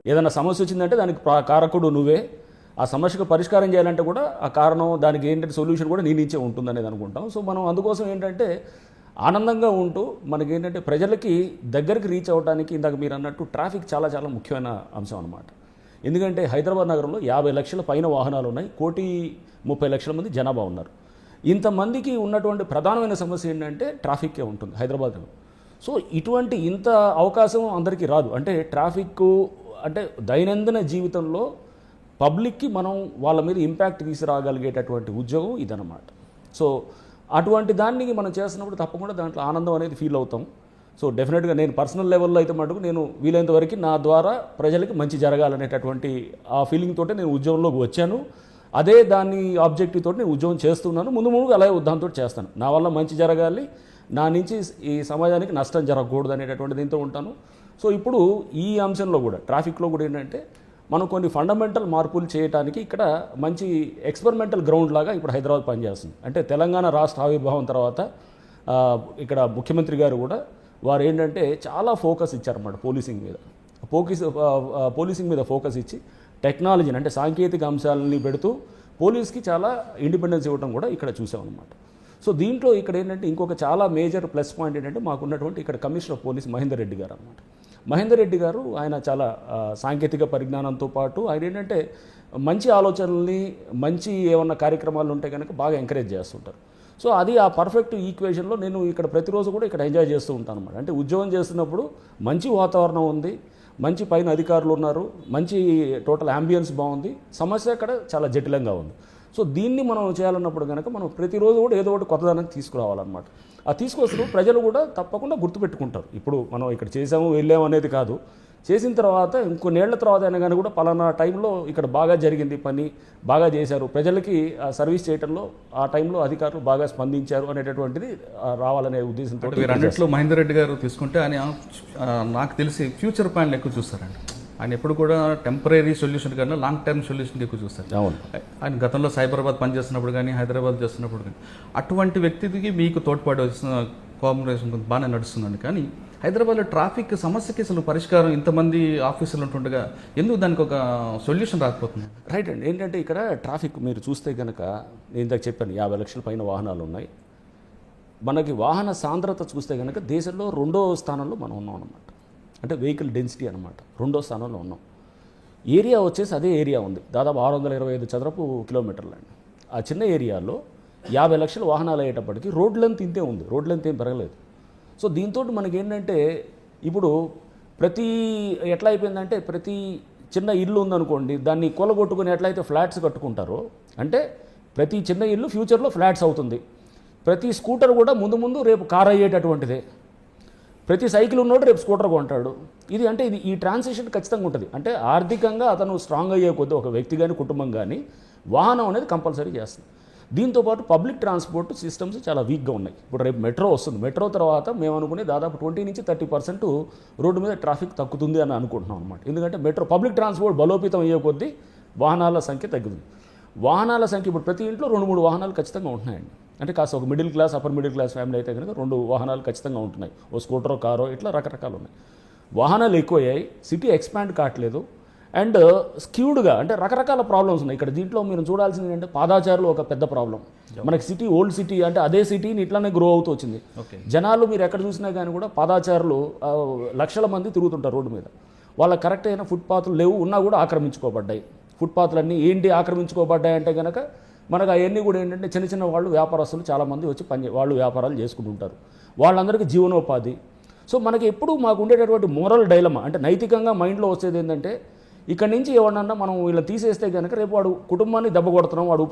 ఏదైనా సమస్య వచ్చిందంటే దానికి కారకుడు నువ్వే. ఆ సమస్యకు పరిష్కారం చేయాలంటే కూడా ఆ కారణం దానికి ఏంటంటే సొల్యూషన్ కూడా నీ నుంచే ఉంటుందనేది అనుకుంటాం. సో మనం అందుకోసం ఏంటంటే ఆనందంగా ఉంటూ మనకేంటంటే ప్రజలకి దగ్గరికి రీచ్ అవ్వడానికి ఇందాక మీరు అన్నట్టు ట్రాఫిక్ చాలా చాలా ముఖ్యమైన అంశం అనమాట. ఎందుకంటే హైదరాబాద్ నగరంలో 50 లక్షల పైన వాహనాలు ఉన్నాయి, 1,30,00,000 మంది జనాభా ఉన్నారు. ఇంతమందికి ఉన్నటువంటి ప్రధానమైన సమస్య ఏంటంటే ట్రాఫిక్కే ఉంటుంది హైదరాబాద్లో. సో ఇటువంటి ఇంత అవకాశం అందరికీ రాదు. అంటే ట్రాఫిక్ అంటే దైనందిన జీవితంలో పబ్లిక్కి మనం వాళ్ళ మీద ఇంపాక్ట్ తీసుకురాగలిగేటటువంటి ఉద్యోగం ఇదన్నమాట. సో అటువంటి దాన్ని మనం చేస్తున్నప్పుడు తప్పకుండా దాంట్లో ఆనందం అనేది ఫీల్ అవుతాం. సో డెఫినెట్గా నేను పర్సనల్ లెవెల్లో అయితే మటుకు నేను వీలైనంత వరకు నా ద్వారా ప్రజలకి మంచి జరగాలనేటటువంటి ఆ ఫీలింగ్ తోటి నేను ఉద్యోగంలోకి వచ్చాను. అదే దాన్ని ఆబ్జెక్టివ్ తోటి నేను ఉద్యోగం చేస్తున్నాను. ముందు అలాగే ఉద్దాంతో చేస్తాను. నా వల్ల మంచి జరగాలి, నా నుంచి ఈ సమాజానికి నష్టం జరగకూడదు అనేటటువంటి దీంతో ఉంటాను. సో ఇప్పుడు ఈ అంశంలో కూడా ట్రాఫిక్లో కూడా ఏంటంటే మనం కొన్ని ఫండమెంటల్ మార్పులు చేయడానికి ఇక్కడ మంచి ఎక్స్పెరిమెంటల్ గ్రౌండ్ లాగా ఇప్పుడు హైదరాబాద్ పనిచేస్తుంది. అంటే తెలంగాణ రాష్ట్ర ఆవిర్భావం తర్వాత ఇక్కడ ముఖ్యమంత్రి గారు కూడా వారు ఏంటంటే చాలా ఫోకస్ ఇచ్చారన్నమాట పోలీసింగ్ మీద. పోలీసింగ్ మీద ఫోకస్ ఇచ్చి టెక్నాలజీని అంటే సాంకేతిక అంశాలని పెడుతూ పోలీస్కి చాలా ఇండిపెండెన్స్ ఇవ్వడం కూడా ఇక్కడ చూసామన్నమాట. సో దీంట్లో ఇక్కడ ఏంటంటే ఇంకొక చాలా మేజర్ ప్లస్ పాయింట్ ఏంటంటే మాకున్నటువంటి ఇక్కడ commissioner of police Mahender Reddy గారు అనమాట. మహేందర్ రెడ్డి గారు ఆయన చాలా సాంకేతిక పరిజ్ఞానంతో పాటు ఆయన ఏంటంటే మంచి ఆలోచనల్ని మంచి ఏమన్నా కార్యక్రమాలు ఉంటే కనుక బాగా ఎంకరేజ్ చేస్తుంటారు. సో అది ఆ పర్ఫెక్ట్ ఈక్వేషన్లో నేను ఇక్కడ ప్రతిరోజు కూడా ఇక్కడ ఎంజాయ్ చేస్తూ ఉంటాను అనమాట. అంటే ఉద్యోగం చేస్తున్నప్పుడు మంచి వాతావరణం ఉంది, మంచి పైన అధికారులు ఉన్నారు, మంచి టోటల్ యాంబియన్స్ బాగుంది, సమస్య అక్కడ చాలా జటిలంగా ఉంది. సో దీన్ని మనం చేయాలన్నప్పుడు కనుక మనం ప్రతిరోజు కూడా ఏదో ఒకటి కొత్తదానికి తీసుకురావాలన్నమాట. ఆ తీసుకొస్తూ ప్రజలు కూడా తప్పకుండా గుర్తుపెట్టుకుంటారు. ఇప్పుడు మనం ఇక్కడ చేసాము వెళ్ళాము అనేది కాదు, చేసిన తర్వాత ఇంకొన్నేళ్ల తర్వాత అయినా కానీ కూడా పలానా టైంలో ఇక్కడ బాగా జరిగింది, పని బాగా చేశారు, ప్రజలకి సర్వీస్ చేయడంలో ఆ టైంలో అధికారులు బాగా స్పందించారు అనేటటువంటిది రావాలనే ఉద్దేశంతో. మీరు అన్నింటిలో మహేందర్ రెడ్డి గారు తీసుకుంటే ఆయన నాకు తెలిసి ఫ్యూచర్ ప్లాన్లు ఎక్కువ చూస్తారండి. ఆయన ఎప్పుడు కూడా టెంపరీ సొల్యూషన్ కన్నా లాంగ్ టర్మ్ సొల్యూషన్ ఎక్కువ చూస్తారు. అవును, ఆయన గతంలో సైబరాబాద్ పనిచేస్తున్నప్పుడు కానీ హైదరాబాద్ చేస్తున్నప్పుడు కానీ అటువంటి వ్యక్తికి మీకు తోడ్పాటు వచ్చిన కోఆపరేషన్ బాగానే నడుస్తుందండి. కానీ హైదరాబాద్లో ట్రాఫిక్ సమస్యకి అసలు పరిష్కారం ఇంతమంది ఆఫీసులు ఉంటుండగా ఎందుకు దానికి ఒక సొల్యూషన్ రాకపోతుంది? రైట్ అండి. ఏంటంటే ఇక్కడ ట్రాఫిక్ మీరు చూస్తే కనుక నేను ఇందాక చెప్పాను 50 లక్షల పైన వాహనాలు ఉన్నాయి. మనకి వాహన సాంద్రత చూస్తే కనుక దేశంలో 2వ స్థానంలో మనం ఉన్నాం అనమాట. అంటే వెహికల్ డెన్సిటీ అనమాట 2వ స్థానంలో ఉన్నాం. ఏరియా వచ్చేసి అదే ఏరియా ఉంది, దాదాపు 625 చదరపు కిలోమీటర్లు అండి. ఆ చిన్న ఏరియాలో 50 లక్షల వాహనాలు అయ్యేటప్పటికి రోడ్ లెంత్ ఇంతే ఉంది, రోడ్ లెంత్ ఏం పెరగలేదు. సో దీంతో మనకి ఏంటంటే ఇప్పుడు ఎట్లా అయిపోయిందంటే ప్రతి చిన్న ఇల్లు ఉందనుకోండి, దాన్ని కొలగొట్టుకుని ఎట్లయితే ఫ్లాట్స్ కట్టుకుంటారో అంటే ప్రతి చిన్న ఇల్లు ఫ్యూచర్లో ఫ్లాట్స్ అవుతుంది. ప్రతి స్కూటర్ కూడా ముందు రేపు కార్ అయ్యేటటువంటిదే. ప్రతి సైకిల్ ఉన్నోడు రేపు స్కూటర్ కొంటాడు. ఇది ఈ ట్రాన్సిషన్ ఖచ్చితంగా ఉంటుంది. అంటే ఆర్థికంగా అతను స్ట్రాంగ్ అయ్యే కొద్దీ ఒక వ్యక్తి కానీ కుటుంబం కానీ వాహనం అనేది కంపల్సరీ చేస్తుంది. దీంతోపాటు పబ్లిక్ ట్రాన్స్పోర్ట్ సిస్టమ్స్ చాలా వీక్గా ఉన్నాయి. ఇప్పుడు రేపు మెట్రో వస్తుంది, మెట్రో తర్వాత మేము అనుకునే దాదాపు 20 నుంచి 30% రోడ్డు మీద ట్రాఫిక్ తగ్గుతుంది అని అనుకుంటున్నాం అనమాట. ఎందుకంటే పబ్లిక్ ట్రాన్స్పోర్ట్ బలోపేతం అయ్యే కొద్దీ వాహనాల సంఖ్య తగ్గుతుంది. వాహనాల సంఖ్య ఇప్పుడు ప్రతి ఇంట్లో 2-3 వాహనాలు ఖచ్చితంగా ఉంటున్నాయండి. అంటే కాస్త ఒక middle class upper middle class family అయితే కనుక 2 వాహనాలు ఖచ్చితంగా ఉంటున్నాయి. ఓ స్కూటరో కారో ఇట్లా రకరకాలు ఉన్నాయి. వాహనాలు ఎక్కువయ్యాయి, సిటీ ఎక్స్పాండ్ కావట్లేదు, అండ్ స్క్యూడ్గా అంటే రకరకాల ప్రాబ్లమ్స్ ఉన్నాయి ఇక్కడ. దీంట్లో మీరు చూడాల్సింది ఏంటంటే పాదాచారులు ఒక పెద్ద ప్రాబ్లం. మనకి సిటీ ఓల్డ్ సిటీ అంటే అదే సిటీని ఇట్లానే గ్రో అవుతూ వచ్చింది. జనాలు మీరు ఎక్కడ చూసినా కానీ కూడా పాదాచారులు లక్షల మంది తిరుగుతుంటారు రోడ్డు మీద. వాళ్ళకి కరెక్ట్ అయిన ఫుట్పాత్లు లేవు, ఉన్నా కూడా ఆక్రమించుకోబడ్డాయి. ఫుట్పాత్లన్నీ ఏంటి ఆక్రమించుకోబడ్డాయి అంటే కనుక మనకు అవన్నీ కూడా ఏంటంటే చిన్న వాళ్ళు వ్యాపారస్తులు చాలామంది వచ్చి వాళ్ళు వ్యాపారాలు చేసుకుంటుంటారు, వాళ్ళందరికీ జీవనోపాధి. సో మనకి ఎప్పుడు మాకు ఉండేటటువంటి మోరల్ డైలమా అంటే నైతికంగా మైండ్లో వచ్చేది ఏంటంటే ఇక్కడి నుంచి ఎవరన్నా మనం వీళ్ళని తీసేస్తే కనుక రేపు వాడు కుటుంబాన్ని దెబ్బ కొడుతున్నాం, వాడు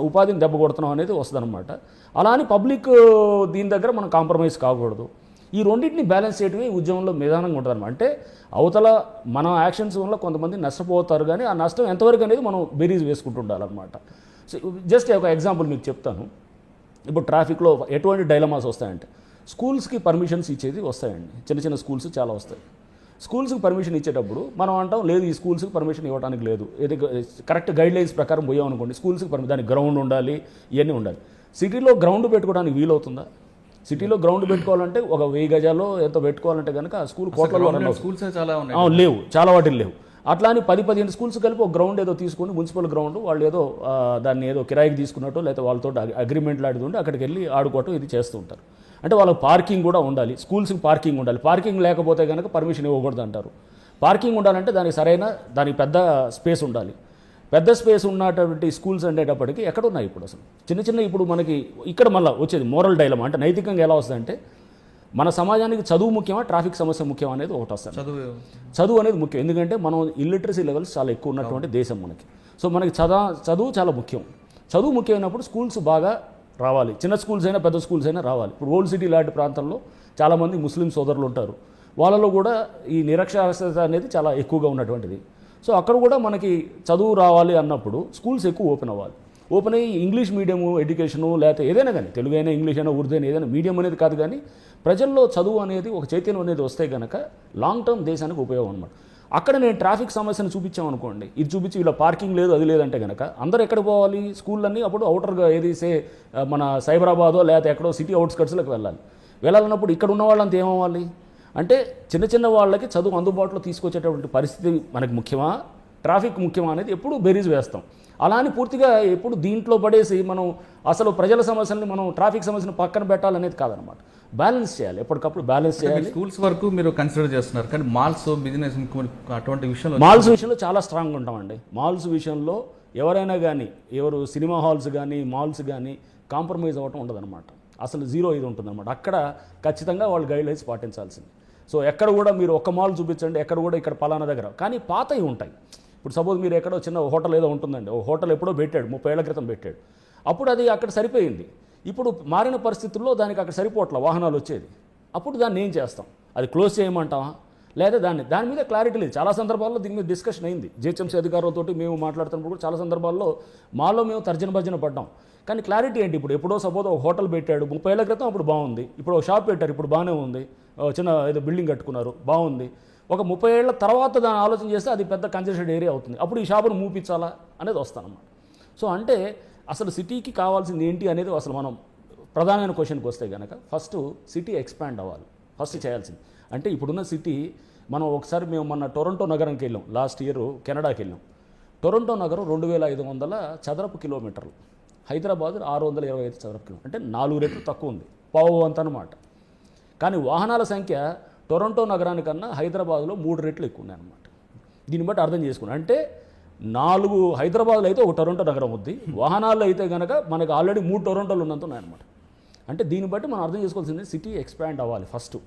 ఉపాధిని దెబ్బ కొడుతున్నాం అనేది వస్తుందన్నమాట. అలా అని పబ్లిక్ దీని దగ్గర మనం కాంప్రమైజ్ కాకూడదు. ఈ రెండింటిని బ్యాలెన్స్ చేయడమే ఉద్యమంలో నిదానంగా ఉంటుంది అనమాట. అంటే అవతల మన యాక్షన్స్ వల్ల కొంతమంది నష్టపోతారు, కానీ ఆ నష్టం ఎంతవరకు అనేది మనం బేరీజ్ వేసుకుంటూ ఉండాలన్నమాట. సో జస్ట్ ఒక ఎగ్జాంపుల్ మీకు చెప్తాను. ఇప్పుడు ట్రాఫిక్లో ఎటువంటి డైలమాస్ వస్తాయంటే స్కూల్స్కి పర్మిషన్స్ ఇచ్చేది వస్తాయండి. చిన్న స్కూల్స్ చాలా వస్తాయి. స్కూల్స్కి పర్మిషన్ ఇచ్చేటప్పుడు మనం అంటాం లేదు ఈ స్కూల్స్కి పర్మిషన్ ఇవ్వడానికి లేదు, ఇది కరెక్ట్ గైడ్లైన్స్ ప్రకారం పోయామనుకోండి స్కూల్స్కి దానికి గ్రౌండ్ ఉండాలి, ఇవన్నీ ఉండాలి. సిటీలో గ్రౌండ్ పెట్టుకోవడానికి వీలవుతుందా? సిటీలో గ్రౌండ్ పెట్టుకోవాలంటే ఒక 1000 గజాల్లో ఎంతో పెట్టుకోవాలంటే కనుక ఆ స్కూల్ కోట్లలో రన్ అవుతుంది. స్కూల్స్ చాలా ఉన్నాయి. లేవు, చాలా వాటికి లేవు. అట్లా అని 10-15 స్కూల్స్ కలిపి ఒక గ్రౌండ్ ఏదో తీసుకొని మున్సిపల్ గ్రౌండ్ వాళ్ళు ఏదో దాన్ని ఏదో కిరాయికి తీసుకున్నట్టు లేకపోతే వాళ్ళతో అగ్రిమెంట్లు ఆడుతుంటే అక్కడికి వెళ్ళి ఆడుకోవటం ఇది చేస్తూ ఉంటారు. అంటే వాళ్ళకి పార్కింగ్ కూడా ఉండాలి, స్కూల్స్కి పార్కింగ్ ఉండాలి. పార్కింగ్ లేకపోతే కనుక పర్మిషన్ ఇవ్వకూడదు అంటారు. పార్కింగ్ ఉండాలంటే దానికి పెద్ద స్పేస్ ఉండాలి. పెద్ద స్పేస్ ఉన్నటువంటి స్కూల్స్ అనేటప్పటికీ ఎక్కడ ఉన్నాయి ఇప్పుడు అసలు చిన్న ఇప్పుడు మనకి ఇక్కడ మళ్ళీ వచ్చేది మోరల్ డైలమా, అంటే నైతికంగా ఎలా వస్తుందంటే మన సమాజానికి చదువు ముఖ్యమా ట్రాఫిక్ సమస్య ముఖ్యం అనేది ఒకటి వస్తుంది. చదువు అనేది ముఖ్యం, ఎందుకంటే మనం ఇల్లిటరసీ లెవెల్స్ చాలా ఎక్కువ ఉన్నటువంటి దేశం మనకి. సో మనకి చదువు చాలా ముఖ్యం. చదువు ముఖ్యమైనప్పుడు స్కూల్స్ బాగా రావాలి, చిన్న స్కూల్స్ అయినా పెద్ద స్కూల్స్ అయినా రావాలి. ఇప్పుడు ఓల్డ్ సిటీ లాంటి ప్రాంతంలో చాలామంది ముస్లిం సోదరులు ఉంటారు, వాళ్ళలో కూడా ఈ నిరక్షరాస్యత అనేది చాలా ఎక్కువగా ఉన్నటువంటిది. సో అక్కడ కూడా మనకి చదువు రావాలి అన్నప్పుడు స్కూల్స్ ఎక్కువ ఓపెన్ అయ్యి ఇంగ్లీష్ మీడియము ఎడ్యుకేషను లేకపోతే ఏదైనా కానీ తెలుగు అయినా ఇంగ్లీష్ అయినా ఉర్దూ అయినా ఏదైనా మీడియం అనేది కాదు, కానీ ప్రజల్లో చదువు అనేది ఒక చైతన్యం అనేది వస్తే కనుక లాంగ్ టర్మ్ దేశానికి ఉపయోగం అనమాట. అక్కడ నేను ట్రాఫిక్ సమస్యను చూపించామనుకోండి, ఇది చూపించి ఇలా పార్కింగ్ లేదు అది లేదంటే కనుక అందరూ ఎక్కడికి పోవాలి, స్కూళ్ళన్నీ అప్పుడు అవుటర్గా మన సైబరాబాదో లేకపోతే ఎక్కడో సిటీ అవుట్స్కట్స్లోకి వెళ్ళాలన్నప్పుడు ఇక్కడ ఉన్న వాళ్ళంతా ఏమవ్వాలి అంటే చిన్న వాళ్ళకి చదువు అందుబాటులో తీసుకొచ్చేటటువంటి పరిస్థితి మనకి ముఖ్యమా ట్రాఫిక్ ముఖ్యమా అనేది ఎప్పుడు బెరీజ్ వేస్తాం. అలా అని పూర్తిగా ఎప్పుడు దీంట్లో పడేసి మనం అసలు ప్రజల సమస్యల్ని మనం ట్రాఫిక్ సమస్యను పక్కన పెట్టాలనేది కాదనమాట. బ్యాలెన్స్ చేయాలి, ఎప్పటికప్పుడు బ్యాలెన్స్ చేయాలి. స్కూల్స్ వరకు మీరు కన్సిడర్ చేస్తున్నారు, కానీ మాల్స్ బిజినెస్ అటువంటి విషయంలో మాల్స్ విషయంలో చాలా స్ట్రాంగ్గా ఉంటామండి. మాల్స్ విషయంలో ఎవరైనా కానీ ఎవరు సినిమా హాల్స్ కానీ మాల్స్ కానీ కాంప్రమైజ్ అవ్వటం ఉండదన్నమాట. అసలు జీరో ఇది ఉంటుందన్నమాట. అక్కడ ఖచ్చితంగా వాళ్ళు గైడ్లైన్స్ పాటించాల్సింది. సో ఎక్కడ కూడా మీరు ఒక్క మాల్ చూపించండి, ఎక్కడ కూడా ఇక్కడ పలానా దగ్గర, కానీ పాతవి ఉంటాయి. ఇప్పుడు సపోజ్ మీరు ఎక్కడో చిన్న హోటల్ ఏదో ఉంటుందండి, ఓ హోటల్ ఎప్పుడో పెట్టాడు 30 ఏళ్ల క్రితం పెట్టాడు, అప్పుడు అది అక్కడ సరిపోయింది. ఇప్పుడు మారిన పరిస్థితుల్లో దానికి అక్కడ సరిపోవట్ల వాహనాలు వచ్చేది, అప్పుడు దాన్ని ఏం చేస్తాం, అది క్లోజ్ చేయమంటావా లేదా దాని మీద క్లారిటీ లేదు. చాలా సందర్భాల్లో దీని మీద డిస్కషన్ అయింది. జిహెచ్ఎంసీ అధికారులతో మేము మాట్లాడుతున్నప్పుడు కూడా చాలా సందర్భాల్లో మాల్లో మేము తర్జన భర్జన పడ్డాం. కానీ క్లారిటీ ఏంటి, ఇప్పుడు ఎప్పుడో సపోజ్ ఒక హోటల్ పెట్టాడు 30 ఏళ్ల క్రితం, అప్పుడు బాగుంది. ఇప్పుడు ఒక షాప్ పెట్టారు, ఇప్పుడు బాగానే ఉంది. చిన్న ఏదో బిల్డింగ్ కట్టుకున్నారు, బాగుంది. ఒక 30 ఏళ్ల తర్వాత దాన్ని ఆలోచన చేస్తే అది పెద్ద కన్జెస్టెడ్ ఏరియా అవుతుంది, అప్పుడు ఈ షాపును మూపించాలా అనేది వస్తానన్నమాట. సో అంటే అసలు సిటీకి కావాల్సింది ఏంటి అనేది అసలు మనం ప్రధానమైన క్వశ్చన్కి వస్తే కనుక ఫస్ట్ సిటీ ఎక్స్పాండ్ అవ్వాలి, ఫస్ట్ చేయాల్సింది. అంటే ఇప్పుడున్న సిటీ మనం ఒకసారి మేము మొన్న టొరంటో నగరంకి వెళ్ళాం, లాస్ట్ ఇయర్ కెనడాకి వెళ్ళాం. టొరంటో నగరం 2500 చదరపు కిలోమీటర్లు, హైదరాబాద్ 625 చదరపు కిలోమీటర్లు, అంటే 4 రెట్లు తక్కువ ఉంది, పావు అంత అన్నమాట. కానీ వాహనాల సంఖ్య టొరంటో నగరానికన్నా హైదరాబాద్లో 3 రెట్లు ఎక్కువ ఉన్నాయన్నమాట. దీన్ని బట్టి అర్థం చేసుకున్నాను అంటే 4 హైదరాబాద్లో అయితే ఒక టొరంటో నగరం ఉంది, వాహనాల్లో అయితే కనుక మనకు ఆల్రెడీ 3 టొరంటోలు ఉన్నంత ఉన్నాయన్నమాట. అంటే దీన్ని బట్టి మనం అర్థం చేసుకోవాల్సింది సిటీ ఎక్స్పాండ్ అవ్వాలి. ఫస్ట్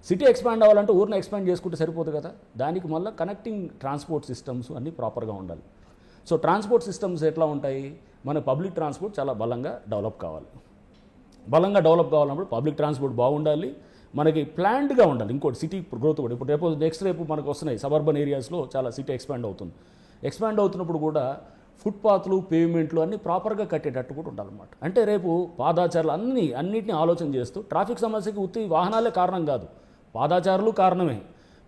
సిటీ ఎక్స్పాండ్ అవ్వాలంటే ఊరిని ఎక్స్పాండ్ చేసుకుంటే సరిపోదు కదా, దానికి మళ్ళీ కనెక్టింగ్ ట్రాన్స్పోర్ట్ సిస్టమ్స్ అన్నీ ప్రాపర్గా ఉండాలి. సో ట్రాన్స్పోర్ట్ సిస్టమ్స్ ఎట్లా ఉంటాయి, మన పబ్లిక్ ట్రాన్స్పోర్ట్ చాలా బలంగా డెవలప్ కావాలి. బలంగా డెవలప్ కావాలన్నప్పుడు పబ్లిక్ ట్రాన్స్పోర్ట్ బాగుండాలి, మనకి ప్లాన్డ్గా ఉండాలి. ఇంకోటి సిటీ గ్రోత్ కూడా ఇప్పుడు రేపు మనకు వస్తున్నాయి సబర్బన్ ఏరియాస్లో చాలా సిటీ ఎక్స్పాండ్ అవుతుంది. ఎక్స్పాండ్ అవుతున్నప్పుడు కూడా ఫుట్పాత్లు పేమెంట్లు అన్నీ ప్రాపర్గా కట్టేటట్టు కూడా ఉండాలన్నమాట. అంటే రేపు పాదాచారులు అన్నిటిని ఆలోచన చేస్తూ ట్రాఫిక్ సమస్యకి ఉత్తి వాహనాలే కారణం కాదు, పాదాచారులు కారణమే,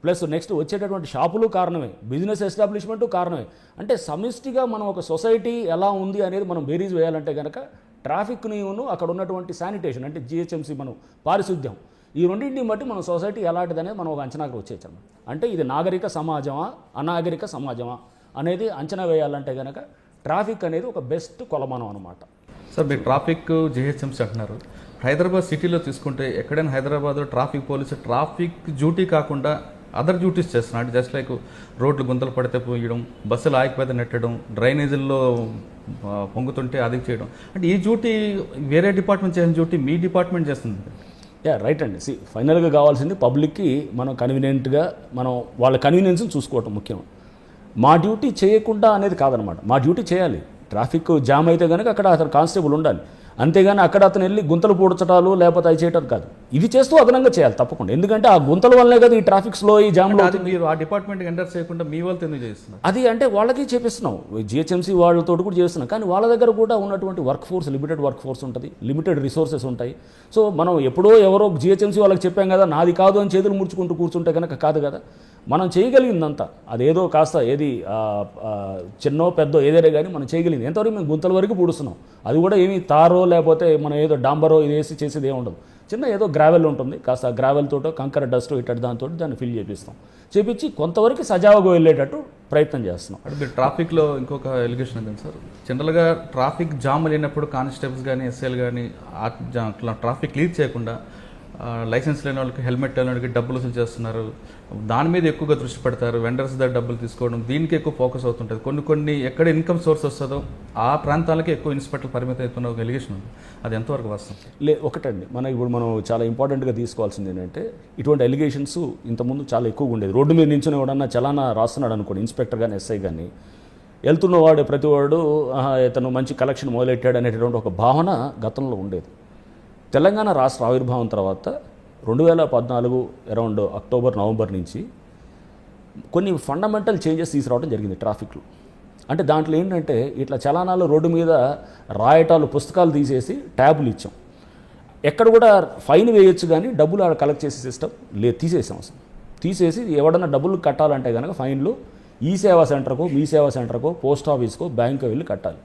ప్లస్ నెక్స్ట్ వచ్చేటటువంటి షాపులు కారణమే, బిజినెస్ ఎస్టాబ్లిష్మెంటు కారణమే. అంటే సమిష్టిగా మనం ఒక సొసైటీ ఎలా ఉంది అనేది మనం బేరీజ్ వేయాలంటే కనుక ట్రాఫిక్నిను అక్కడ ఉన్నటువంటి శానిటేషన్ అంటే జిహెచ్ఎంసీ మనం పారిశుద్ధ్యం ఈ రెండింటిని బట్టి మన సొసైటీ ఎలాంటిది అనేది మనం ఒక అంచనాకు వచ్చేసాము. అంటే ఇది నాగరిక సమాజమా అనాగరిక సమాజమా అనేది అంచనా వేయాలంటే కనుక ట్రాఫిక్ అనేది ఒక బెస్ట్ కొలమానం అనమాట. సార్ మీరు ట్రాఫిక్ జిహెచ్ఎంసీ అంటున్నారు, హైదరాబాద్ సిటీలో తీసుకుంటే ఎక్కడైనా హైదరాబాద్లో ట్రాఫిక్ పోలీసు ట్రాఫిక్ డ్యూటీ కాకుండా అదర్ డ్యూటీస్ చేస్తున్నారు. అంటే జస్ట్ లైక్ రోడ్లు గుంతలు పడితే పోయడం, బస్సులు ఆగిపోతే నెట్టడం, డ్రైనేజీల్లో పొంగుతుంటే అది చేయడం, అంటే ఈ డ్యూటీ వేరే డిపార్ట్మెంట్ చేసిన డ్యూటీ మీ డిపార్ట్మెంట్ చేస్తుంది. రైట్ అండి. ఫైనల్గా కావాల్సింది పబ్లిక్కి మనం కన్వీనియంట్గా మనం వాళ్ళ కన్వీనియన్స్ని చూసుకోవటం ముఖ్యం. మా డ్యూటీ చేయకుండా అనేది కాదనమాట, మా డ్యూటీ చేయాలి. ట్రాఫిక్ జామ్ అయితే కనుక అక్కడ అతను కానిస్టేబుల్ ఉండాలి, అంతేగాని అక్కడ అతను వెళ్ళి గుంతలు పూడ్చటాలు లేకపోతే అవి చేయటం కాదు. ఇది చేస్తూ అదనంగా చేయాలి తప్పకుండా, ఎందుకంటే ఆ గుంతల వల్లనే కదా ఈ ట్రాఫిక్స్లో ఈ జామ్లో. మీరు ఆ డిపార్ట్మెంట్కి ఎంటర్ చేయకుండా మీ వాళ్ళతో ఎందుకు చేస్తున్నారు? అది అంటే వాళ్ళకి చేపిస్తున్నాం, జిహెచ్ఎంసీ వాళ్ళతో కూడా చేస్తున్నాం. కానీ వాళ్ళ దగ్గర కూడా ఉన్నటువంటి work force limited work force ఉంటుంది, లిమిటెడ్ రిసోర్సెస్ ఉంటాయి. సో మనం ఎప్పుడో ఎవరో జిహెచ్ఎంసీ వాళ్ళకి చెప్పాం కదా నాది కాదు అని చేతులు ముడుచుకుంటూ కూర్చుంటే కనుక కాదు కదా. మనం చేయగలిగిందంతా అదేదో కాస్త ఏది చిన్నో పెద్దో ఏదైనా కానీ మనం చేయగలిగింది ఎంతవరకు మేము గుంతల వరకు పూడుస్తున్నాం. అది కూడా ఏమి తారో లేకపోతే మనం ఏదో డాంబరో ఇది వేసి చేసేది ఏమి ఉండదు. చిన్న ఏదో గ్రావెల్ ఉంటుంది, కాస్త గ్రావెల్ తోటో కంకర డస్ట్ ఇటు దాంతో దాన్ని ఫిల్ చేపిస్తాం. చేపించి కొంతవరకు సజావుగా వెళ్ళేటట్టు ప్రయత్నం చేస్తున్నాం. అంటే మీరు ట్రాఫిక్లో ఇంకొక ఎలిగేషన్ ఏంటంటే సార్, జనరల్గా ట్రాఫిక్ జామ్ లేనప్పుడు కానిస్టేబుల్స్ కానీ ఎస్ఐలు కానీ ట్రాఫిక్ క్లియర్ చేయకుండా లైసెన్స్ లేని వాళ్ళకి, హెల్మెట్ లేని వాళ్ళకి డబ్బులు వసూలు చేస్తున్నారు. దాని మీద ఎక్కువగా దృష్టి పెడతారు. వెండర్స్ దగ్గర డబ్బులు తీసుకోవడం, దీనికి ఎక్కువ ఫోకస్ అవుతుంటుంది. కొన్ని ఎక్కడ ఇన్కమ్ సోర్స్ వస్తుందో ఆ ప్రాంతాలకి ఎక్కువ ఇన్స్పెక్టర్లు పరిమితం అవుతున్న ఒక ఎలిగేషన్ ఉంది. అది ఎంతవరకు వాస్తవం? ఒకటండి, మనం చాలా ఇంపార్టెంట్గా తీసుకోవాల్సింది ఏంటంటే, ఇటువంటి ఎలిగేషన్స్ ఇంతకుముందు చాలా ఎక్కువగా ఉండేది. రోడ్డు మీద నించుని ఎవడన్నా చలానా రాస్తున్నాడు అనుకోండి, ఇన్స్పెక్టర్ కానీ ఎస్ఐ కానీ, వెళ్తున్నవాడు ప్రతివాడు ఇతను మంచి కలెక్షన్ మొదలెట్టాడు అనేటటువంటి ఒక భావన గతంలో ఉండేది. తెలంగాణ రాష్ట్ర ఆవిర్భావం తర్వాత 2014 అరౌండ్ అక్టోబర్ నవంబర్ నుంచి కొన్ని ఫండమెంటల్ చేంజెస్ తీసుకురావడం జరిగింది ట్రాఫిక్లో. అంటే దాంట్లో ఏంటంటే, ఇట్లా చలానాలు రోడ్డు మీద రాయటాలు పుస్తకాలు తీసేసి ట్యాబులు ఇచ్చాం. ఎక్కడ కూడా ఫైన్ వేయొచ్చు కానీ డబ్బులు ఆడ కలెక్ట్ చేసే సిస్టమ్ తీసేసాం అసలు. తీసేసి ఎవడన్నా డబ్బులు కట్టాలంటే కనుక ఫైన్లు ఈ సేవా సెంటర్కో, మీ సేవా సెంటర్కో, పోస్ట్ ఆఫీస్కో, బ్యాంకు వెళ్ళి కట్టాలి.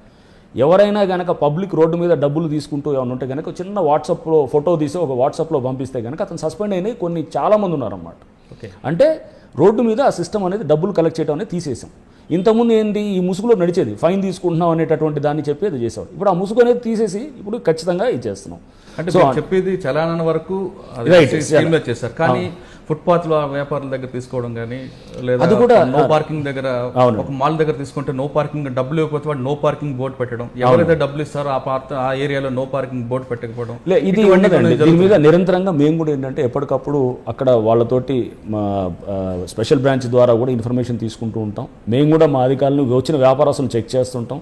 ఎవరైనా కనుక పబ్లిక్ రోడ్డు మీద డబ్బులు తీసుకుంటూ ఏమైనా ఉంటే కనుక చిన్న వాట్సాప్లో ఫోటో తీసి ఒక వాట్సాప్లో పంపిస్తే కనుక అతను సస్పెండ్ అయినవి కొన్ని చాలామంది ఉన్నారన్నమాట. ఓకే, అంటే రోడ్డు మీద ఆ సిస్టమ్ అనేది డబ్బులు కలెక్ట్ చేయడం అనేది తీసేసాం. ఇంతకుముందు ఏంటి, ఈ ముసుగులో నడిచేది, ఫైన్ తీసుకుంటున్నాం అనేటటువంటి దాన్ని చెప్పేది చేసేవాడు. ఇప్పుడు ఆ ముసుగు అనేది తీసేసి ఇప్పుడు ఖచ్చితంగా ఇచ్చేస్తున్నాం. అంటే చెప్పేది చలానా వరకు చేశారు, కానీ ఫుట్పాత్లో వ్యాపారుల దగ్గర తీసుకోవడం కానీ, లేదా నో పార్కింగ్ దగ్గర, ఒక మాల్ దగ్గర తీసుకుంటే నో పార్కింగ్, డబ్బులు ఇవ్వకపోతే వాడు నో పార్కింగ్ బోర్డు పెట్టడం, ఎవరైతే డబ్బులు ఇస్తారో ఆ ఏరియాలో నో పార్కింగ్ బోర్డు పెట్టకపోవడం, ఇది ఉండదండి. దీని మీద నిరంతరంగా మేము కూడా ఏంటంటే ఎప్పటికప్పుడు అక్కడ వాళ్ళతోటి మా స్పెషల్ బ్రాంచ్ ద్వారా కూడా ఇన్ఫర్మేషన్ తీసుకుంటూ ఉంటాం. మేము కూడా మా అధికారులను వచ్చిన వ్యాపారస్తులను చెక్ చేస్తుంటాం.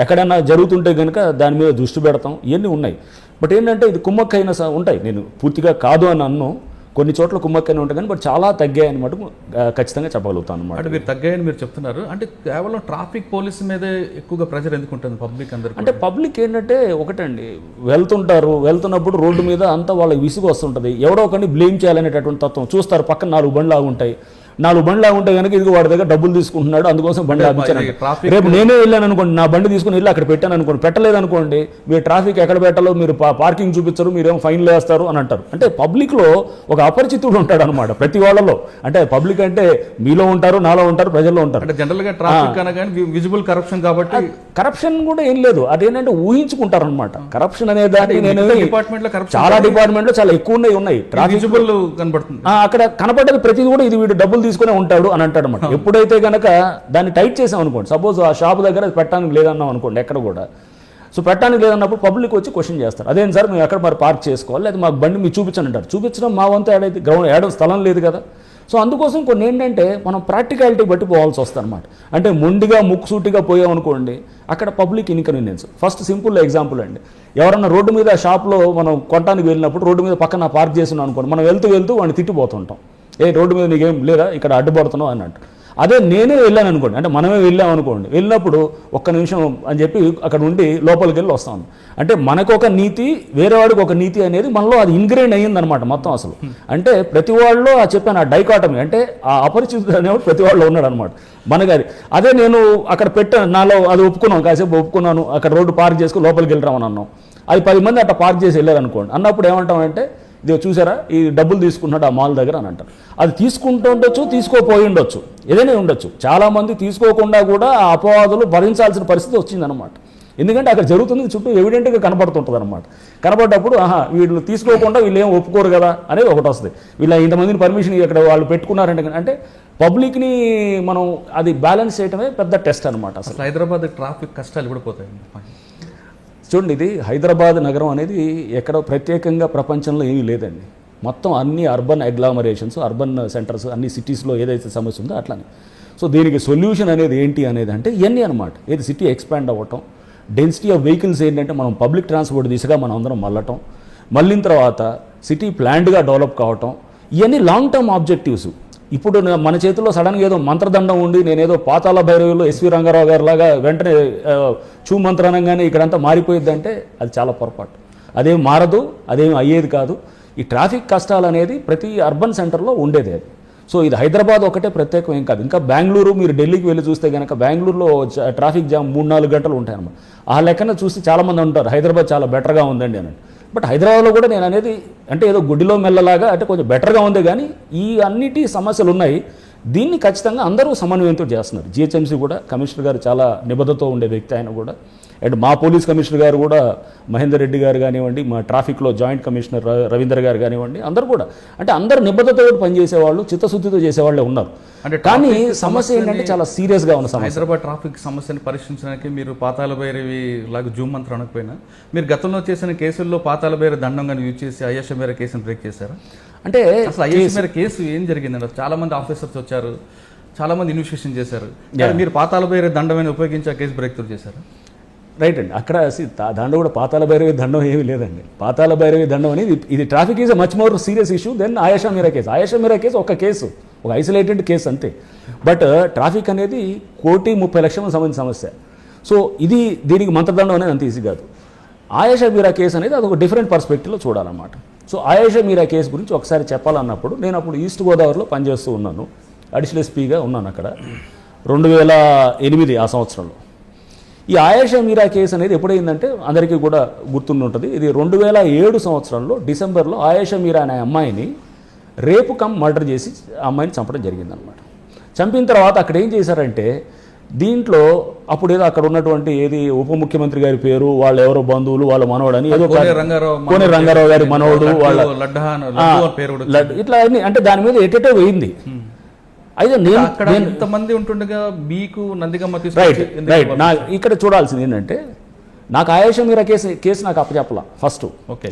ఎక్కడైనా జరుగుతుంటే కనుక దాని మీద దృష్టి పెడతాం. ఇవన్నీ ఉన్నాయి. బట్ ఏంటంటే ఇది కుమ్మక్కైన ఉంటాయి. నేను పూర్తిగా కాదు అని అన్ను, కొన్ని చోట్ల కుమ్మక్కైనా ఉంటాయి కానీ బట్ చాలా తగ్గాయి అనమాట ఖచ్చితంగా చెప్పగలుగుతాను అనమాట. అంటే మీరు తగ్గాయని మీరు చెప్తున్నారు, అంటే కేవలం ట్రాఫిక్ పోలీస్ మీదే ఎక్కువగా ప్రెజర్ ఎందుకు ఉంటుంది పబ్లిక్ అందరికీ? అంటే పబ్లిక్ ఏంటంటే ఒకటండి, వెళ్తున్నప్పుడు రోడ్డు మీద అంతా వాళ్ళకి విసుగు వస్తుంటుంది. ఎవడో ఒకరిని బ్లేమ్ చేయాలనేటటువంటి తత్వం చూస్తారు. పక్కన 4 బండ్లు ఆగుంటాయి. 4 బండ్లు ఆగుంటే కనుక ఇది వాడి దగ్గర డబ్బులు తీసుకుంటున్నాడు, అందుకోసం బండి ఆపించాను. రేపు నేనే వెళ్ళాను అనుకోండి, నా బండి తీసుకుని వెళ్ళి అక్కడ పెట్టాను అనుకోండి, పెట్టలేదు అనుకోండి, మీరు ట్రాఫిక్ ఎక్కడ పెట్టాలో మీరు పార్కింగ్ చూపించరు, మీరేమో ఫైన్లు వేస్తారు అని అంటారు. అంటే పబ్లిక్లో ఒక అపరిచితుడు ఉంటాడు అనమాట ప్రతి వాళ్ళలో. అంటే పబ్లిక్ అంటే మీలో ఉంటారు, నాలో ఉంటారు, ప్రజల్లో ఉంటారు. అంటే జనరల్గా ట్రాఫిక్ అనగానే విజిబుల్ కరప్షన్, కాబట్టి కరప్షన్ కూడా ఏం లేదు, అదేంటంటే ఊహించుకుంటారు అనమాట. కరప్షన్ అనే దాన్ని నేను డిపార్ట్మెంట్లో చాలా డిపార్ట్మెంట్లో చాలా ఎక్కువ ఉన్నాయి. విజిబుల్ కనబడుతుంది, అక్కడ కనపడ్డది ప్రతిది కూడా ఇది వీడు డబ్బులు తీసుకునే ఉంటాడు అని అంటాడు అనమాట. ఎప్పుడైతే కనుక దాన్ని టైట్ చేసాం అనుకోండి, సపోజ్ ఆ షాప్ దగ్గర పెట్టడానికి లేదన్నాం అనుకోండి ఎక్కడ కూడా, సో పెట్టడానికి లేదన్నప్పుడు పబ్లిక్ వచ్చి క్వశ్చన్ చేస్తారు. అదేం సార్ మేము ఎక్కడ మరి పార్క్ చేసుకోవాలి, లేదా మాకు బండి మీరు చూపించండి అంటారు. చూపించడం మా వంతు ఏడైతే గ్రౌండ్ ఏడో స్థలం లేదు కదా. సో అందుకోసం కొన్ని ఏంటంటే మనం ప్రాక్టికాలిటీ బట్టి పోవాల్సి వస్తుంది అనమాట. అంటే మొండిగా ముక్కుసూటిగా పోయామనుకోండి, అక్కడ public inconvenience. First simple example అండి, ఎవరన్నా రోడ్డు మీద షాప్లో మనం కొనడానికి వెళ్ళినప్పుడు రోడ్డు మీద పక్కన పార్క్ చేస్తున్నాం అనుకోండి, మనం వెళ్తూ వాడిని తిట్టిపోతుంటాం, రోడ్డు మీద నీకేం లేదా ఇక్కడ అడ్డుపడుతున్నావు అన్నట్టు. అదే నేనే వెళ్ళాను అనుకోండి, అంటే మనమే వెళ్ళాం అనుకోండి, వెళ్ళినప్పుడు ఒక్క నిమిషం అని చెప్పి అక్కడ ఉండి లోపలికి వెళ్ళి వస్తాం. అంటే మనకు ఒక నీతి, వేరే వాడికి ఒక నీతి అనేది మనలో అది ఇన్గ్రెయిన్ అయ్యిందనమాట మొత్తం అసలు. అంటే ప్రతి వాళ్ళలో చెప్పాను ఆ డైకాటమీ, అంటే ఆ అపరిచితుడు అనేవాడు ప్రతి వాళ్ళలో ఉన్నాడు అనమాట మనకి. అదే నేను అక్కడ పెట్టాను, నాలో అది ఒప్పుకున్నాను, కాసేపు ఒప్పుకున్నాను, అక్కడ రోడ్డు పార్క్ చేసుకుని లోపలికి వెళ్ళరామని అన్నాం. అది 10 మంది అట్లా పార్క్ చేసి వెళ్ళారు అనుకోండి, అన్నప్పుడు ఏమంటామంటే ఇది చూసారా ఈ డబ్బులు తీసుకున్నాడు ఆ మాల్ దగ్గర అని అంటారు. అది తీసుకుంటూ ఉండొచ్చు, తీసుకోపోయి ఉండొచ్చు, ఏదైనా ఉండొచ్చు. చాలామంది తీసుకోకుండా కూడా ఆ అపవాదులు భరించాల్సిన పరిస్థితి వచ్చిందనమాట. ఎందుకంటే అక్కడ జరుగుతుంది చుట్టూ ఎవిడెంట్గా కనపడుతుంటుంది అనమాట. కనపడ్డప్పుడు వీళ్ళు తీసుకోకుండా వీళ్ళు ఏం ఒప్పుకోరు కదా అనేది ఒకటి వస్తుంది. వీళ్ళ ఇంతమందిని పర్మిషన్ ఇక్కడ వాళ్ళు పెట్టుకున్నారంటే, అంటే పబ్లిక్ని మనం అది బ్యాలెన్స్ చేయడమే పెద్ద టెస్ట్ అనమాట. అసలు హైదరాబాద్ ట్రాఫిక్ కష్టాలు కూడా పోతాయి. చూడండి, ఇది హైదరాబాద్ నగరం అనేది ఎక్కడో ప్రత్యేకంగా ప్రపంచంలో ఏమీ లేదండి. మొత్తం అన్ని అర్బన్ అగ్లామరేషన్స్, అర్బన్ సెంటర్స్ అన్ని సిటీస్లో ఏదైతే సమస్య ఉందో అట్లానే. సో దీనికి సొల్యూషన్ అనేది ఏంటి అనేది అంటే ఇవన్నీ అనమాట. ఏది సిటీ ఎక్స్పాండ్ అవ్వటం, డెన్సిటీ ఆఫ్ వెహికల్స్ ఏంటంటే మనం పబ్లిక్ ట్రాన్స్పోర్ట్ దిశగా మనం అందరం మళ్ళిన తర్వాత సిటీ ప్లాన్డ్గా డెవలప్ కావటం, ఇవన్నీ లాంగ్ టర్మ్ ఆబ్జెక్టివ్స్. ఇప్పుడు మన చేతిలో సడన్గా ఏదో మంత్రదండం ఉండి నేనేదో పాతాళ భైరవిలో ఎస్వి రంగారావు గారి లాగా వెంటనే మంత్రానంగానే ఇక్కడంతా మారిపోయిద్దంటే అది చాలా పొరపాటు. అదేం మారదు, అదేం అయ్యేది కాదు. ఈ ట్రాఫిక్ కష్టాలు అనేది ప్రతి అర్బన్ సెంటర్లో ఉండేది అది. సో ఇది హైదరాబాద్ ఒకటే ప్రత్యేకం ఏం కాదు. ఇంకా బెంగళూరు, మీరు ఢిల్లీకి వెళ్ళి చూస్తే కనుక బెంగళూరులో ట్రాఫిక్ జామ్ 3-4 గంటలు ఉంటాయన్నమాట. ఆ లెక్కన చూసి చాలామంది ఉంటారు హైదరాబాద్ చాలా బెటర్గా ఉందండి అని. బట్ హైదరాబాద్లో కూడా నేను అనేది అంటే ఏదో గుడ్డిలో మెల్లలాగా అంటే కొంచెం బెటర్గా ఉంది, కానీ ఈ అన్నిటి సమస్యలు ఉన్నాయి. దీన్ని ఖచ్చితంగా అందరూ సమన్వయంతో చేస్తున్నారు. జిహెచ్ఎంసీ కూడా కమిషనర్ గారు చాలా నిబద్ధతో ఉండే వ్యక్తి ఆయన కూడా, అండ్ మా పోలీస్ కమిషనర్ గారు కూడా మహేందర్ రెడ్డి గారు కానివ్వండి, మా ట్రాఫిక్లో జాయింట్ కమిషనర్ రవీందర్ గారు కానివ్వండి, అందరూ కూడా అంటే అందరు నిబద్ధతతో పనిచేసేవాళ్ళు, చిత్తశుద్ధితో చేసేవాళ్ళే ఉన్నారు. అంటే కానీ సమస్య ఏంటంటే చాలా సీరియస్గా ఉన్న సమస్య. హైదరాబాద్ ట్రాఫిక్ సమస్యను పరిష్కరించడానికి మీరు పాతాళ భైరవి లాగా జూమ్ మంత్రం అనకపోయినా మీరు గతంలో చేసిన కేసుల్లో పాతాళ భైరవి దండంగా యూజ్ చేసి అయ్యేష మేర కేసును బ్రేక్ చేశారా? అంటే అసలు అయ్యేష మేర కేసు ఏం జరిగిందండి? చాలా మంది ఆఫీసర్స్ వచ్చారు, చాలా మంది ఇన్వెస్టిగేషన్ చేశారు, మీరు పాతాళ భైరవి దండమైన ఉపయోగించి ఆ కేసు బ్రేక్ త్రూ చేశారు. రైట్ అండి. అక్కడ దాంట్లో కూడా పాతాళ భైరవి దండం ఏమీ లేదండి. పాతాళ భైరవి దండం అనేది ఇది traffic is much more serious issue than Ayesha Meera కేసు. ఆయేషా మీరా కేసు ఒక కేసు, ఒక ఐసోలేటెడ్ కేసు అంతే. బట్ ట్రాఫిక్ అనేది 1,30,00,000 సంబంధించిన సమస్య. సో ఇది దీనికి మంత్రదండం అనేది అంత ఈజీ కాదు. ఆయేషా మీరా కేసు అనేది అదొక different పర్స్పెక్టివ్లో చూడాలన్నమాట. So Ayesha Meera case గురించి ఒకసారి చెప్పాలన్నప్పుడు నేను అప్పుడు ఈస్ట్ గోదావరిలో పనిచేస్తూ ఉన్నాను, అడిషనల్ ఎస్పీగా ఉన్నాను అక్కడ 2008 ఆ సంవత్సరంలో. ఈ ఆయేషా మీరా కేసు అనేది ఎప్పుడైందంటే అందరికీ కూడా గుర్తుంటుంది. ఇది 2007 సంవత్సరంలో డిసెంబర్లో ఆయేషా మీరా అనే అమ్మాయిని రేపు మర్డర్ చేసి ఆ అమ్మాయిని చంపడం జరిగిందనమాట. చంపిన తర్వాత అక్కడ ఏం చేశారంటే దీంట్లో అప్పుడు ఏదో అక్కడ ఉన్నటువంటి ఏది ఉప ముఖ్యమంత్రి గారి పేరు, వాళ్ళ ఎవరో బంధువులు, వాళ్ళ మనవడని ఏదో కోనే రంగారావు గారి మనవడు, వాళ్ళ ఇట్లా అన్ని అంటే దాని మీద ఎటెటో పోయింది. అయితే అక్కడ ఇంతమంది ఉంటుండగా మీకు నందిగమ్మ రైట్ నా ఇక్కడ చూడాల్సింది ఏంటంటే నాకు ఆయేషా మీరా కేసు నాకు అప్పచెప్పలా. ఫస్ట్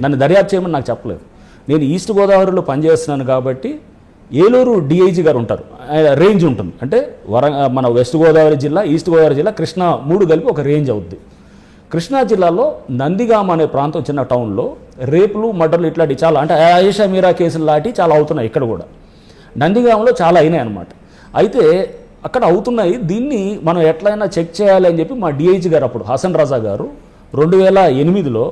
నన్ను దర్యాప్తు చేయమని నాకు చెప్పలేదు. నేను ఈస్ట్ గోదావరిలో పనిచేస్తున్నాను కాబట్టి ఏలూరు డిఐజీ గారు ఉంటారు, రేంజ్ ఉంటుంది. అంటే మన వెస్ట్ గోదావరి జిల్లా, ఈస్ట్ గోదావరి జిల్లా, కృష్ణా 3 కలిపి ఒక రేంజ్ అవుద్ది. కృష్ణా జిల్లాలో నందిగామ అనే ప్రాంతం చిన్న టౌన్లో రేపులు మర్డర్లు ఇట్లాంటివి చాలా అంటే ఆయేషా మీరా కేసులు లాంటివి చాలా అవుతున్నాయి. ఇక్కడ కూడా నందిగామలో చాలా అయినాయి అన్నమాట. అయితే అక్కడ అవుతున్నాయి, దీన్ని మనం ఎట్లయినా చెక్ చేయాలి అని చెప్పి మా డిఐజీ గారు అప్పుడు హసన్ రాజా గారు 2008లో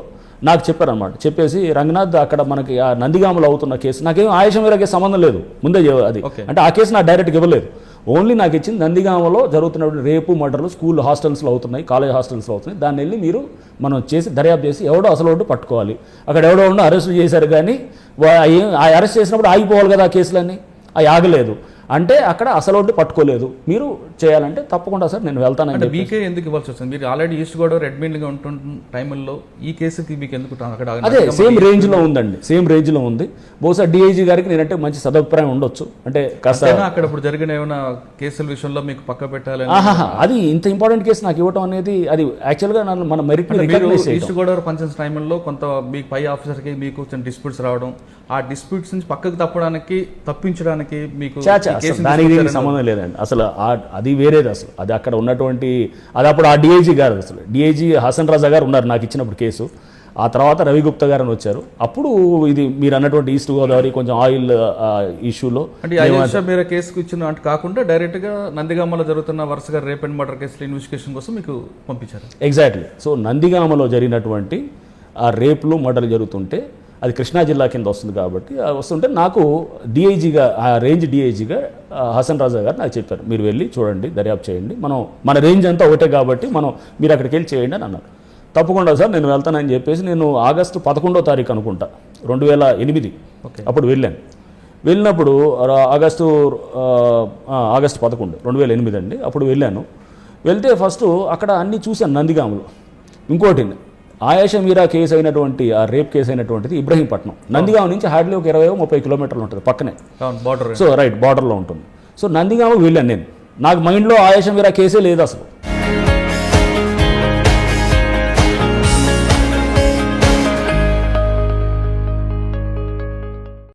నాకు చెప్పారనమాట. చెప్పేసి రంగనాథ్ అక్కడ మనకి ఆ నందిగామలో అవుతున్న కేసు, నాకేం ఆయేషా మీరా కేసు సంబంధం లేదు ముందే అది, అంటే ఆ కేసు నాకు డైరెక్ట్గా ఇవ్వలేదు. ఓన్లీ నాకు ఇచ్చింది నందిగామలో జరుగుతున్నటువంటి రేపు మర్డర్లు స్కూల్ హాస్టల్స్లో అవుతున్నాయి, కాలేజ్ హాస్టల్స్లో అవుతున్నాయి, దాన్ని వెళ్ళి మీరు మనం చేసి దర్యాప్తు చేసి ఎవడో అసలు పట్టుకోవాలి. అక్కడ ఎవడో ఉండి అరెస్ట్ చేశారు, కానీ ఆ అరెస్ట్ చేసినప్పుడు ఆగిపోవాలి కదా ఆ కేసులన్నీ, అవి ఆగలేదు. అంటే అక్కడ అసలు పట్టుకోలేదు. మీరు చేయాలంటే తప్పకుండా సార్ నేను వెళ్తానంటే మీకే ఎందుకు ఇవ్వాల్సి వస్తుంది? మీరు ఆల్రెడీ ఈస్ట్ గోదావరి అడ్మిన్గా ఉంటున్న టైంలో ఈ కేసుకి మీకు ఎందుకు అక్కడ అదే సేమ్ రేంజ్లో ఉందండి, సేమ్ రేంజ్లో ఉంది. బహుశా డిఐజీ గారికి నేనంటే మంచి సదభిప్రాయం ఉండొచ్చు. అంటే కాస్త అక్కడ ఇప్పుడు జరిగిన ఏమైనా కేసుల విషయంలో మీకు పక్క పెట్టాలి, అది ఇంత ఇంపార్టెంట్ కేసు నాకు ఇవ్వడం అనేది అది యాక్చువల్గా మన మెరిట్ ఈస్ట్ గోదావరి పంచాయతీ టైంలో కొంత మీకు పై ఆఫీసర్కి మీకు కొంచెం డిస్ప్యూట్స్ రావడం, ఆ డిస్ప్యూట్స్ నుంచి పక్కకు తప్పించడానికి మీకు దానికి దీనికి సంబంధం లేదండి. అసలు అది వేరేది. అసలు అది అక్కడ ఉన్నటువంటి అది అప్పుడు ఆ డిఐజీ గారు, అసలు డిఐజీ హసన్ రాజా గారు ఉన్నారు నాకు ఇచ్చినప్పుడు కేసు. ఆ తర్వాత రవిగుప్తా గారు అని వచ్చారు. అప్పుడు ఇది మీరు అన్నటువంటి ఈస్ట్ గోదావరి కొంచెం ఆయిల్ ఇష్యూలో అంటే ఆయేషా మీరా కేసుకు ఇచ్చిన అంటే కాకుండా డైరెక్ట్గా నందిగామలో జరుగుతున్న వరుసగా రేప్ అండ్ మర్డర్ కేసుల ఇన్వెస్టిగేషన్ కోసం మీకు పంపించారు. ఎగ్జాక్ట్లీ. సో నందిగామలో జరిగినటువంటి ఆ రేపులు మర్డర్లు జరుగుతుంటే అది కృష్ణా జిల్లా కింద వస్తుంది కాబట్టి వస్తుంటే నాకు డిఐజీగా ఆ రేంజ్ డిఐజీగా హసన్ రాజా గారు నాకు చెప్పారు, మీరు వెళ్ళి చూడండి, దర్యాప్తు చేయండి, మన రేంజ్ అంతా ఒకటే కాబట్టి మీరు అక్కడికి వెళ్ళి చేయండి అని అన్నారు. తప్పకుండా సార్ నేను వెళ్తానని చెప్పేసి నేను ఆగస్టు 11వ తారీఖు అనుకుంటా 2008 అప్పుడు వెళ్ళాను. వెళ్ళినప్పుడు ఆగస్టు 11 2008 అండి. అప్పుడు వెళ్ళాను. వెళ్తే ఫస్ట్ అక్కడ అన్నీ చూశాను నందిగామలో. ఇంకోటి ఆయేషా మీరా కేసు అయినటువంటి ఆ రేప్ కేసు అయినటువంటిది ఇబ్రహీంపట్నం, నందిగామ నుంచి హార్డ్లీ ఒక 20-30 కిలోమీటర్లు ఉంటుంది పక్కనే. బార్డర్. సో రైట్ బార్డర్లో ఉంటుంది. సో నందిగామకు వెళ్ళాను నేను. నాకు మైండ్లో ఆయేషా మీరా కేసే లేదు అసలు.